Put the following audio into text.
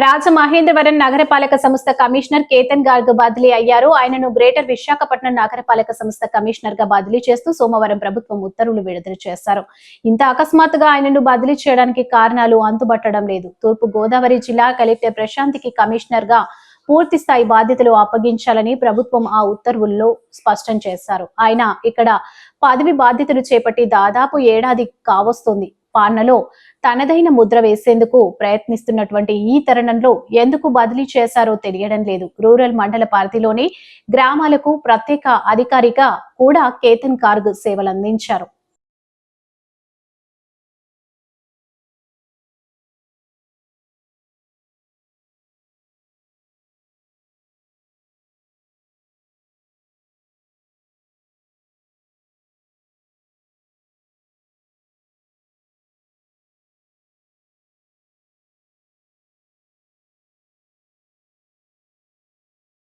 రాజమహేంద్రవరం నగరపాలక సంస్థ కమిషనర్ కేతన్ గార్గ్ బదిలీ అయ్యారు. ఆయనను గ్రేటర్ విశాఖపట్నం నగరపాలక సంస్థ కమిషనర్ గా బదిలీ చేస్తూ సోమవారం ప్రభుత్వం ఉత్తర్వులు విడుదల చేశారు. ఇంత అకస్మాత్తుగా ఆయనను బదిలీ చేయడానికి కారణాలు అంతుబట్టడం లేదు. తూర్పు గోదావరి జిల్లా కలెక్టర్ ప్రశాంత్కి కమిషనర్ గా పూర్తి స్థాయి బాధ్యతలు అప్పగించాలని ప్రభుత్వం ఆ ఉత్తర్వుల్లో స్పష్టం చేశారు. ఆయన ఇక్కడ పదవి బాధ్యతలు చేపట్టి దాదాపు ఏడాది కావస్తుంది. పాలనలో తనదైన ముద్ర వేసేందుకు ప్రయత్నిస్తున్నటువంటి ఈ తరుణంలో ఎందుకు బదిలీ చేశారో తెలియడం లేదు. రూరల్ మండల పరిధిలోని గ్రామాలకు ప్రత్యేక అధికారిగా కూడా కేతన్ గార్గ్ సేవలందించారు.